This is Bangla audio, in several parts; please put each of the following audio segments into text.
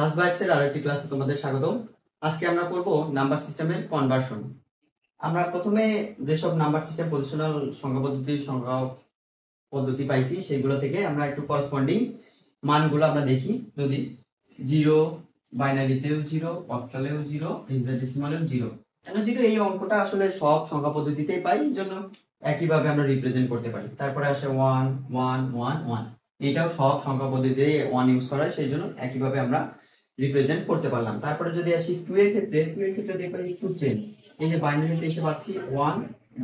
ক্লাস বাইটসের আরেকটি ক্লাসে তোমাদের স্বাগতম। আজকে আমরা করব নাম্বার সিস্টেমের কনভার্সন। আমরা প্রথমে যেসব নাম্বার সিস্টেম পজিশনাল সংখ্যা পদ্ধতি পাইছি সেগুলো থেকে আমরা একটু করসপন্ডিং মানগুলো আমরা দেখি। যদি 0, বাইনারিতেও 0, অক্টালেও 0, হেক্সাডেসিমালেও 0, কেন 0? এই অঙ্কটা আসলে সব সংখ্যা পদ্ধতিতেই পাই, এই জন্য একইভাবে আমরা রিপ্রেজেন্ট করতে পারি। তারপরে আসে 1 1 1 1, এটাও সব সংখ্যা পদ্ধতিতে 1 ইউজ করা হয়, সেই জন্য একইভাবে আমরা রিপ্রেজেন্ট করতে পারলাম। তারপরে যদি আসি 2 এর ক্ষেত্রে দেখো একটু চেঞ্জ। এই যে বাইনারিতে এসে পাচ্ছি 1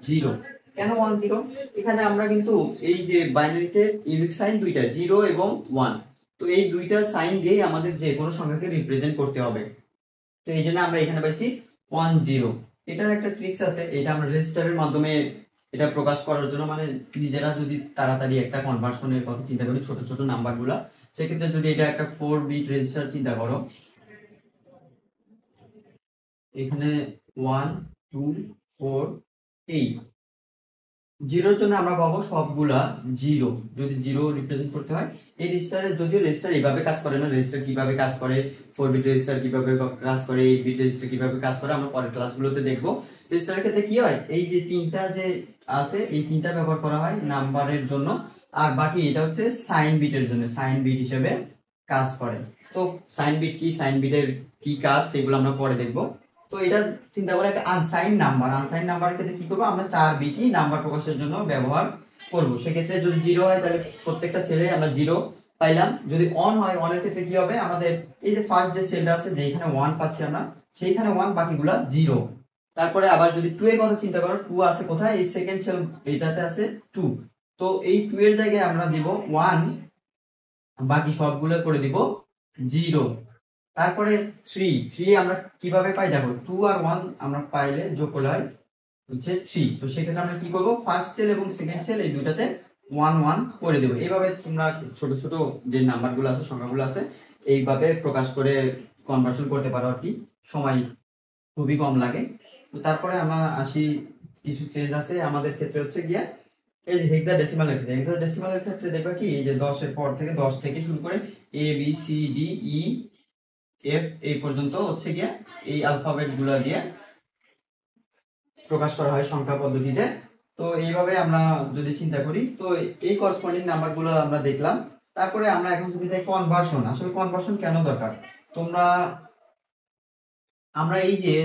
0, কেন 1 0? এখানে আমরা কিন্তু এই যে বাইনারিতে ইউনিক সাইন দুইটা 0 এবং 1, তো এই দুইটা সাইন দিয়েই আমাদের যে কোনো সংখ্যাকে রিপ্রেজেন্ট করতে হবে। তো এই জন্য আমরা এখানে পাইছি 1 0। এটার একটা ট্রিক্স আছে, এটা আমরা রেজিস্টারের মাধ্যমে এটা প্রকাশ করার জন্য, মানে নিজেরা যদি তাড়াতাড়ি একটা কনভার্সনের কথা চিন্তা করি, ছোট ছোট নাম্বারগুলা, সেক্ষেত্রে যদি এটা একটা 4 বিট রেজিস্টার চিন্তা করো, এখানে 1 2 4 8, জিরোর জন্য আমরা পাবো সবগুলা 0। যদি 0 রিপ্রেজেন্ট করতে হয় এই রেজিস্টারে, যদিও রেজিস্টার এইভাবে কাজ করে না, রেজিস্টার কিভাবে কাজ করে, 4 বিট রেজিস্টার কিভাবে কাজ করে, 8 বিট রেজিস্টার কিভাবে কাজ করে আমরা পরের ক্লাসগুলোতে দেখবো। রেজিস্টারের ক্ষেত্রে কি হয়, এই যে তিনটা যে আছে এই তিনটা ব্যবহার করা হয় নাম্বারের জন্য, আর বাকি এটা হচ্ছে সাইন বিটের জন্য, সাইন বিট হিসেবে কাজ করে। তো সাইন বিট কি, সাইন বিটের কি কাজ, সেগুলো আমরা পরে দেখবো। তো এটা চিন্তা করে একটা আনসাইন নাম্বারের ক্ষেত্রে কি করবো, আমরা 4 বিটই নাম্বার প্রকাশের জন্য ব্যবহার করব। সেক্ষেত্রে যদি 0 হয় তাহলে প্রত্যেকটা সেলে আমরা 0 পাইলাম। যদি অন হয়, অনের ক্ষেত্রে কি হবে, আমাদের এই যে ফার্স্ট যে সেলটা আছে যেখানে 1 পাচ্ছি আমরা, সেইখানে 1, বাকিগুলা 0। তারপরে আবার যদি 2 এর কথা চিন্তা করো, 2 আছে কোথায়, এই সেকেন্ড সেল এটাতে আছে 2, তো এই 2 এর জায়গায় আমরা দিব 1, বাকি সবগুলো করে দিব 0। তারপরে 3 আমরা কিভাবে পাই, দেখো 2 আর 1 আমরা পাইলে যোগ করলে হয় হচ্ছে 3। তো সেক্ষেত্রে আমরা কি করব, ফার্স্ট সেল এবং সেকেন্ড সেল এই দুটাতে 1 1 করে দেব। এইভাবে তোমরা ছোট ছোট যে নাম্বারগুলো আছে, সংখ্যাগুলো আছে, এইভাবে প্রকাশ করে কনভার্সন করতে পারো আর কি, সময় খুবই কম লাগে। তো তারপরে আমরা আসি, কিছু চেঞ্জ আছে আমাদের ক্ষেত্রে হচ্ছে গিয়া এই যে হেক্সাডেসিমালের ক্ষেত্রে দেখবা কি, এই যে 10 এর পর থেকে 10 থেকে শুরু করে A B C D E F এই পর্যন্ত হচ্ছে গিয়া এই অ্যালফাবেট গুলা দিয়ে প্রকাশ করা হয় সংখ্যা পদ্ধতিতে। তো এইভাবে আমরা যদি চিন্তা করি, তো এই করসপন্ডিং নাম্বারগুলো আমরা দেখলাম। তারপরে আমরা এখন যদি যাই কনভার্সন, আসলে কনভার্সন কেন দরকার, তোমরা আমরা এই যে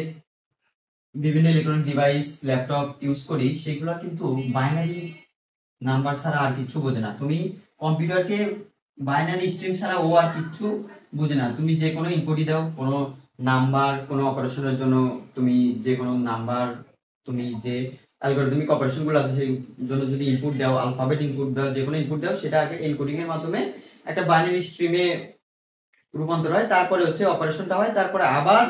বিভিন্ন ইলেকট্রনিক ডিভাইস ল্যাপটপ ইউজ করি, সেগুলো কিন্তু বাইনারি নাম্বার ছাড়া আর কিছু বোঝে না। তুমি কম্পিউটারকে বাইনারি স্ট্রিং ছাড়া ও আর কিছু বুঝে না। তুমি যে কোনো ইনপুটই দাও, কোনো নাম্বার, কোনো অপারেশনের জন্য তুমি যে কোনো নাম্বার, তুমি যে অ্যালগরিদমিক অপারেশনগুলো আছে সেই জন্য যদি ইনপুট দাও, আলফাবেট ইনপুট দাও, যে কোনো ইনপুট দাও, সেটা আগে এনকোডিং এর মাধ্যমে একটা বাইনারি স্ট্রিমে রূপান্তর হয়, তারপরে হচ্ছে অপারেশনটা হয়, তারপরে আবার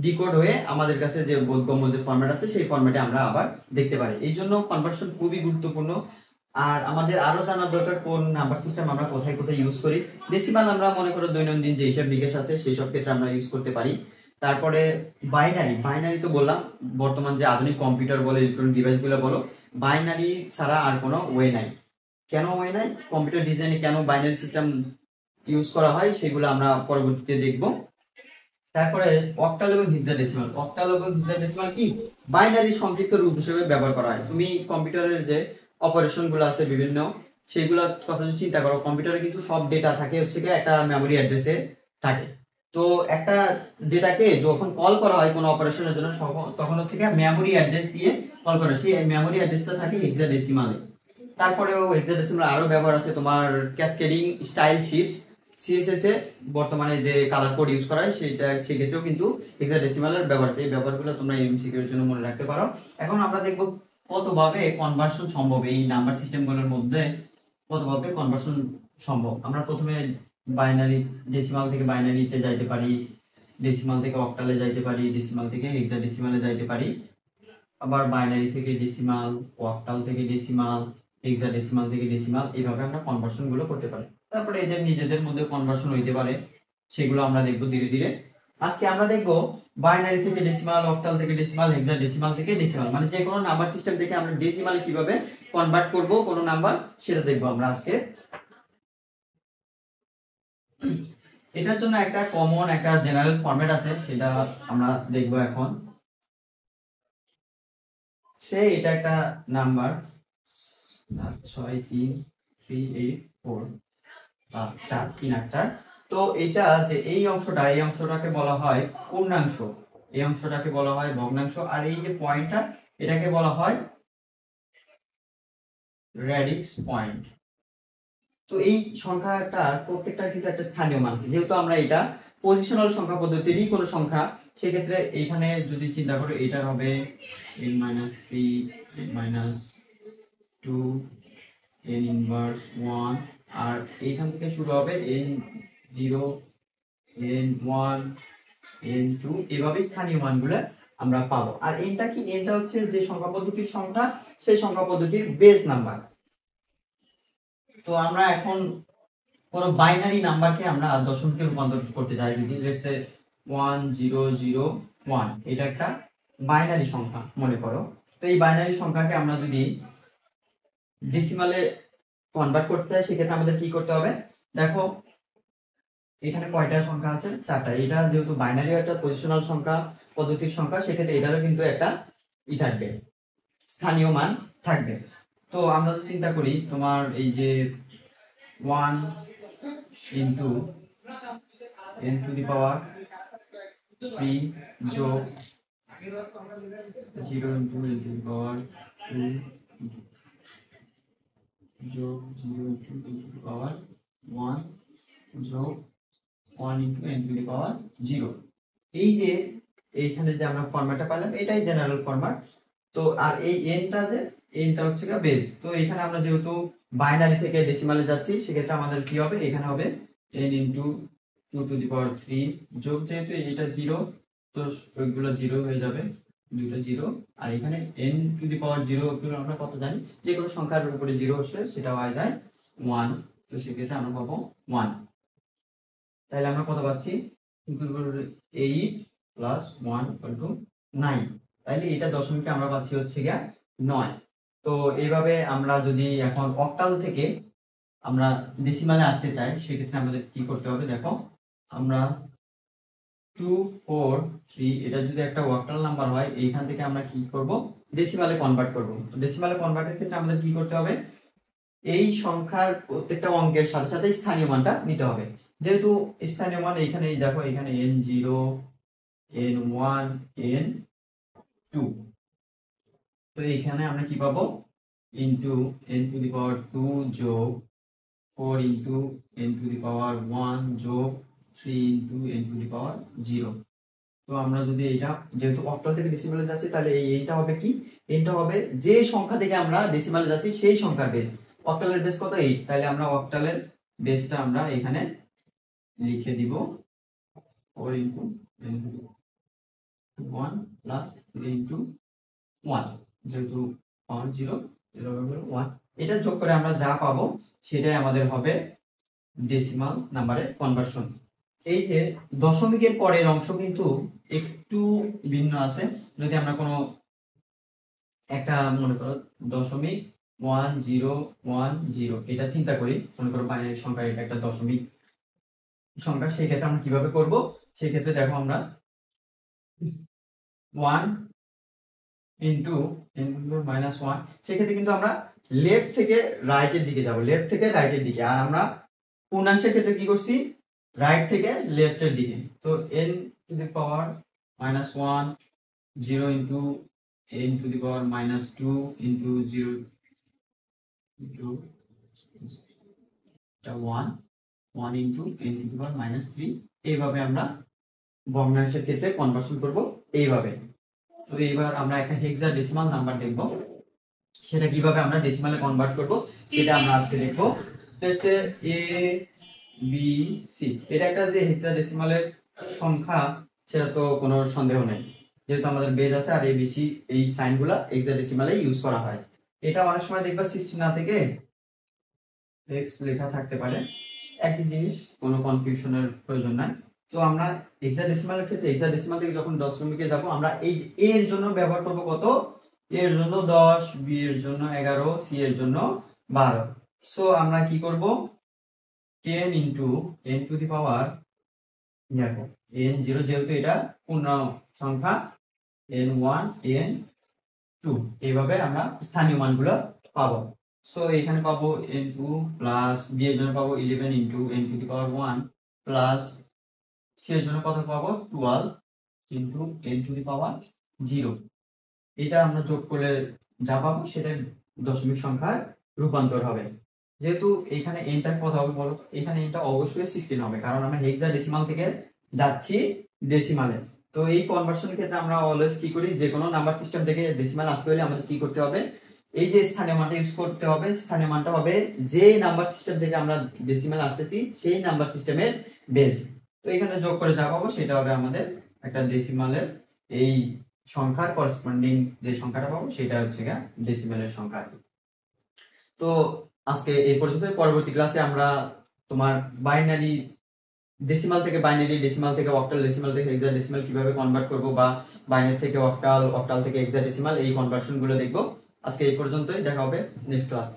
ডিকোড হয়ে আমাদের কাছে যে বোধগম্য যে ফরম্যাট আছে সেই ফরম্যাটে আমরা আবার দেখতে পারি। এই জন্য কনভার্সন খুবই গুরুত্বপূর্ণ। আর আমাদের আরো জানার দরকার কোন নাম্বার সিস্টেম আমরা কোথায় কোথায় ইউজ করি। ডেসিমাল আমরা মনে করো দৈনন্দিন যে হিসাব নিকেশ আছে সেই সব ক্ষেত্রে আমরা ইউজ করতে পারি। তারপরে বাইনারি তো বললাম, বর্তমান যে আধুনিক কম্পিউটার বলো, ইলেকট্রনিক ডিভাইস গুলো বলো, বাইনারি ছাড়া আর কোনো ওয়ে নাই। কেন ওয়ে নাই, কম্পিউটার ডিজাইনে কেন বাইনারি সিস্টেম ইউজ করা হয় সেগুলো আমরা পরবর্তীতে দেখব। তারপরে অক্টাল এবং হেক্সাডেসিমাল কি, বাইনারি সংক্ষিপ্ত রূপ হিসেবে ব্যবহার করা হয়। তুমি কম্পিউটারের যে অপারেশন গুলো আছে বিভিন্ন, সেগুলোর কথা যদি চিন্তা করো, কম্পিউটারে কিন্তু সব ডেটা থাকে হচ্ছে কি একটা মেমোরি অ্যাড্রেসে থাকে। তো একটা ডেটাকে যখন কল করা হয় কোনো অপারেশনের জন্য, তখন হচ্ছে কি মেমোরি অ্যাড্রেস দিয়ে কল করা, সেই মেমোরি অ্যাড্রেসটা থাকে হেক্সাডেসিমালে। তারপরেও হেক্সাডেসিমাল আরো ব্যবহার আছে, তোমার ক্যাসকেডিং স্টাইল শিটস, সিএসএস এ বর্তমানে যে কালার কোড ইউজ করা হয় সেটা, সেক্ষেত্রেও কিন্তু হেক্সাডেসিমালের ব্যবহার আছে। এই ব্যবহারগুলো তোমরা এমসিকিউ এর জন্য মনে রাখতে পারো। এখন আমরা দেখব কতভাবে কনভার্সন সম্ভব, এই নাম্বার সিস্টেমগুলোর মধ্যে কতভাবে কনভার্সন সম্ভব। আমরা প্রথমে বাইনারি ডেসিমাল থেকে বাইনারিতে যাইতে পারি, ডেসিমাল থেকে অক্টালে যাইতে পারি, ডেসিমাল থেকে হেক্সাডেসিমালে যাইতে পারি, আবার বাইনারি থেকে ডেসিমাল, অক্টাল থেকে ডেসিমাল, হেক্সাডেসিমাল থেকে ডেসিমাল, এইভাবে আমরা কনভার্সন গুলো করতে পারি। তারপরে এদের নিজেদের মধ্যে কনভার্সন হইতে পারে, সেগুলো আমরা দেখবো ধীরে ধীরে। আজকে আমরা দেখবো বাইনারি থেকে ডেসিমাল, অক্টাল থেকে ডেসিমাল, হেক্সাডেসিমাল থেকে ডেসিমাল, মানে যে কোনো নাম্বার সিস্টেম থেকে আমরা ডেসিমালে কিভাবে কনভার্ট করব কোনো নাম্বার, সেটা দেখবো আমরা আজকে। এটার জন্য একটা কমন একটা জেনারেল ফরম্যাট আছে, সেটা আমরা দেখব এখন। এটা একটা নাম্বার 63384 তো এটা যে এই অংশটাকে বলা হয় পূর্ণাংশ, এই অংশটাকে বলা হয় ভগ্নাংশ, আর এই যে পয়েন্টটা এটাকে বলা হয় রেডিক্স পয়েন্ট। তো এই সংখ্যাটার প্রত্যেকটার কিন্তু একটা স্থানীয় মান আছে, যেহেতু আমরা এটা পজিশনাল সংখ্যা পদ্ধতিরই কোনো সংখ্যা, সেক্ষেত্রে এইখানে যদি চিন্তা করো এটার হবে n-3 n-2 n ইনভার্স 1, আর এইখান থেকে শুরু হবে n0 n1 n2, এভাবে স্থানীয় মানগুলো আমরা পাবো। আর এটা কি, এটা হচ্ছে যে সংখ্যা পদ্ধতির সংখ্যা, সেই সংখ্যা পদ্ধতির বেস নাম্বার। তো আমরা এখন কোনো বাইনারি নাম্বারকে আমরা দশমিকে রূপান্তর করতে চাই, যদি লেটস সে 1001, এটা একটা বাইনারি সংখ্যা মনে করো। তো এই বাইনারি সংখ্যাকে আমরা যদি ডেসিমালে কনভার্ট করতে চাই, সেক্ষেত্রে আমাদের কি করতে হবে, দেখো এখানে কয়টা সংখ্যা আছে, 4টা। এটা যেহেতু বাইনারি একটা পজিশনাল সংখ্যা পদ্ধতির সংখ্যা, সেক্ষেত্রে এটারও কিন্তু একটা থাকবে, স্থানীয় মান থাকবে। তো আমরা চিন্তা করি তোমার এই যে 1 into n to the power 3 যোগ 0 into n to the power 2 যোগ 0 into n to the power 1 যোগ 1 ইন্টু n টু দি পাওয়ার 0। এই যে এইখানে যে আমরা ফরম্যাটটা পেলাম, এটাই জেনারেল ফরম্যাট। তো আর এই এনটা হচ্ছে বেস। তো এখানে আমরা যেহেতু বাইনারি থেকে ডেসিমালে যাচ্ছি, সেক্ষেত্রে আমাদের কি হবে, এখানে হবে n into 2 two the power 3 যোগ, যেহেতু এটা 0 তো ওইগুলো 0 হয়ে যাবে, দুটো 0। আর এখানে n টু দি পাওয়ার 0 এগুলো আমরা কত জানি, যে কোনো সংখ্যার উপরে 0 আসলে সেটা হয়ে যায় 1। তো সেক্ষেত্রে আমরা পাবো 1। তাহলে আমরা কত পাচ্ছি, 8 প্লাস 1 ইকুয়াল টু 9। তাহলে এটা দশমিকে আমরা পাচ্ছি হচ্ছে গিয়া 9। তো এইভাবে আমরা যদি এখন অক্টাল থেকে আমরা ডেসিমালে আসতে চাই, সেক্ষেত্রে আমাদের কি করতে হবে, দেখো আমরা 2 4 3 এটা যদি একটা অক্টাল নাম্বার হয়, এইখান থেকে আমরা কি করব, ডেসিমালে কনভার্ট করব। তো ডেসিমালে কনভার্টের ক্ষেত্রে আমাদের কি করতে হবে, এই সংখ্যার প্রত্যেকটা অঙ্কের সাথে সাথে স্থানীয় মানটা নিতে হবে। যেহেতু স্থানীয় মান এখানে দেখো, এখানে n0 n1 n2, তো এখানে আমরা কি পাবো, into n to the power 2 যোগ 4 into n to the power 1 যোগ 3 ইনটু n টু দি পাওয়ার 0। তো আমরা যদি এটা যেহেতু অক্টাল থেকে ডেসিমালে যাচ্ছি, তাহলে এইটা হবে কি, এইটা হবে যে সংখ্যা থেকে আমরা ডেসিমালে যাচ্ছি সেই সংখ্যার বেস। অক্টালের বেস কত, 8। তাহলে আমরা অক্টালের বেসটা আমরা এখানে লিখে দিব 4 into n to the 1 plus 3 into 1, যেহেতু পাওয়ার 0 1, এটা যোগ করে আমরা যা পাবো সেটাই আমাদের হবে ডেসিমাল নাম্বারে কনভার্সন। এই যে দশমিকের পরের অংশ কিন্তু একটু ভিন্ন আছে। যদি আমরা কোনো একটা মনে করো 0.1010 এটা চিন্তা করি, মনে করো বাইনারি সংখ্যা, এটা একটা দশমিক সংখ্যা, সেই ক্ষেত্রে আমরা কিভাবে করব, সেই ক্ষেত্রে দেখো আমরা 1 ইন্টু -1, সেক্ষেত্রে কিন্তু আমরা লেফট থেকে রাইটের দিকে যাব, লেফট থেকে রাইটের দিকে। আর আমরা পূর্ণাংশের ক্ষেত্রে কি করছি, রাইট থেকে লেফটের দিকে। তো n to the power -1 0 into n to the power -2 into 0 into 1 into n to the power -3। এইভাবে আমরা ভগ্নাংশের ক্ষেত্রে কনভার্সন করব এইভাবে। তো এইবার আমরা একটা হেক্সাডেসিমাল নাম্বার দেখব, সেটা কিভাবে আমরা ডেসিমালে কনভার্ট করব সেটা আমরা আজকে দেখব। এসে a b c, এটা একটা যে হেক্সাডেসিমালের সংখ্যা, সেটা তো কোনো সন্দেহ নেই, যেহেতু আমাদের বেজ আছে আর a b c এই সাইনগুলো হেক্সাডেসিমালে ইউজ করা হয়। এটা অনেক সময় দেখবা 16 না থেকে x লেখা থাকতে পারে, একই জিনিস, কোনো কনফিউশনের প্রয়োজন নাই। তো আমরা হেক্সাডেসিমালের ক্ষেত্রে হেক্সাডেসিমাল থেকে যখন দশমিকে যাব, আমরা এই a এর জন্য ব্যবহার করব কত, a এর জন্য 10, b এর জন্য 11, c এর জন্য 12। সো আমরা কি করব, 10 ইনটু n টু দি পাওয়ার দেখো n0 যেহেতু এটা পূর্ণ সংখ্যা, n1 n2 এইভাবে আমরা স্থানীয় মানগুলো পাবো। সো এখানে পাবো n2 প্লাস b এর জন্য পাবো 11 into n to the power 1 plus c এর জন্য কত পাবো 12 ইন্টু n টু দি পাওয়ার 0। এটা আমরা যোগ করলে যা পাবো সেটা দশমিক সংখ্যার রূপান্তর হবে। যেহেতু এখানে এনটা কত হবে বলো, এখানে এনটা অবশ্যই 16 হবে, কারণ আমরা হেক্সাডেসিমাল থেকে যাচ্ছি ডেসিমালে। তো এই কনভার্সনের ক্ষেত্রে আমরা অলওয়েজ কি করি, যে কোনো নাম্বার সিস্টেম থেকে ডেসিমাল আসতে হলে আমাদের কি করতে হবে, এই যে স্থানীয় মানটা ইউজ করতে হবে। স্থানীয় মানটা হবে যে নাম্বার সিস্টেম থেকে আমরা ডেসিমাল আসতেছি সেই নাম্বার সিস্টেমের বেস। তো এখানে যোগ করে যা পাবো সেটা হবে আমাদের একটা ডেসিমালের এই সংখ্যার করসপন্ডিং যে সংখ্যাটা পাবো সেটা হচ্ছে গিয়ে ডেসিমালের সংখ্যা। তো আজকে এই পর্যন্ত। পরবর্তী ক্লাসে আমরা তোমার বাইনারি ডেসিমাল থেকে বাইনারি, ডেসিমাল থেকে অক্টাল, ডেসিমাল থেকে হেক্সাডেসিমাল কিভাবে কনভার্ট করব, বা বাইনারি থেকে অক্টাল, অক্টাল থেকে হেক্সাডেসিমাল, এই কনভার্সন গুলো দেখবো। আজকে এই পর্যন্তই, দেখা হবে নেক্সট ক্লাস।